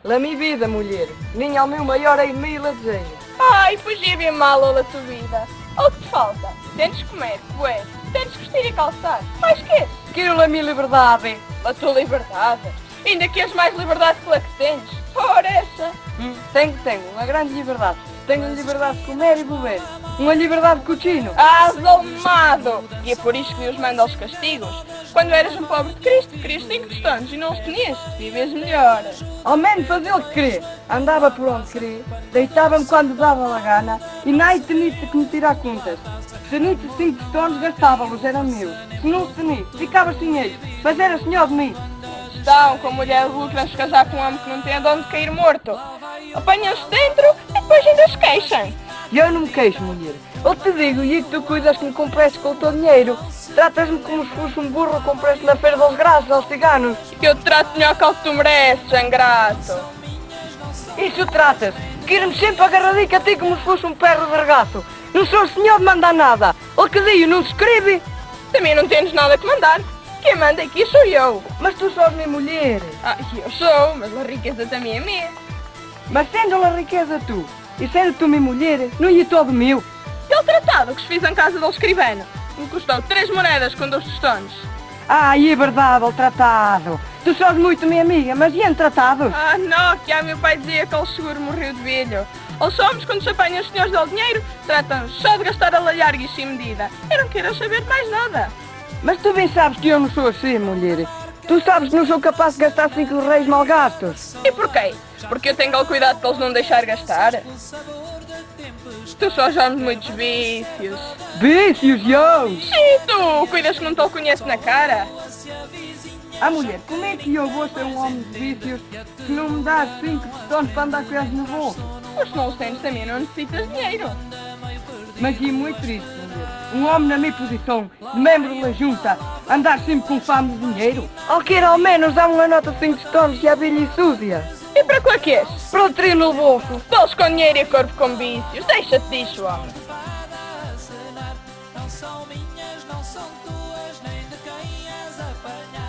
La minha vida, mulher. Nem ao meu maior inimigo a desenho. Ai, fugia bem mal a tua vida. O que te falta? Tens comer, beber, tens vestir e calçar. Mais que isso? Quero a minha liberdade. A tua liberdade. Ainda queres mais liberdade que a que tens? Ora essa. Tenho uma grande liberdade. Tenho a liberdade de comer e beber. Uma liberdade de cochino. Almado! E é por isso que Deus manda os castigos. Quando eras um pobre de Cristo, querias 5 tostões e não os tinhas. Vives melhor. Ao menos fazia o que queria. Andava por onde queria, deitava-me quando dava a gana e nem tinha que me tirar contas. Se não te 5 tostões, gastava-los, eram meus. Se não se tinha, ficava sem eles. Mas era senhor de mim. Estão com a mulher de lucro a se casar com um homem que não tem de onde cair morto. Apanham-se dentro e depois ainda se queixam. E eu não me queixo, mulher. Eu te digo, e que tu cuidas que me compraste com o teu dinheiro. Tratas-me como se fosse um burro que compraste na feira dos graças aos ciganos. Que eu te trato melhor que o que tu mereces, ingrato. Isso tratas. Quero-me sempre agarradico a ti como se fosse um perro de regaço. Não sou o senhor de mandar nada. O que digo não se escreve. Também não tens nada que mandar. Quem manda aqui sou eu. Mas tu sós minha mulher. Eu sou, mas a riqueza também é minha. Mas sendo a riqueza tu, e sendo tu minha mulher, não é todo meu. E o tratado que se fez em casa do escrivano me custou 3 moedas com 2 tostões. E é verdade, o tratado. Tu sós muito minha amiga, mas e em tratado? Não, que meu pai dizia que o seguro morreu de velho. Os homens, quando se apanham os senhores do dinheiro, tratam só de gastar a larga e sem medida. Eu não quero saber de mais nada. Mas tu bem sabes que eu não sou assim, mulher. Tu sabes que não sou capaz de gastar 5 reis mal gastos. E porquê? Porque eu tenho o cuidado de eles não deixar gastar? Tu só já muitos vícios. Vícios, eu? Sim, tu cuidas que não te o conheço na cara. Mulher, como é que eu vou ser um homem de vícios se não me dás 5 tostões para andar com eles no bolso? Mas se não os tens também não necessitas de dinheiro. Mas é muito triste, mulher. Um homem na minha posição, de membro da junta, andar sempre com fome de dinheiro? Ou queira ao menos dar uma nota de 5 tostões que é velha e suja? E para que é que és? Para o trio no bolso. Todos com dinheiro e corpo com vícios. Deixa-te disso, homem. Não são minhas, não são tuas, nem de quem és apanhado.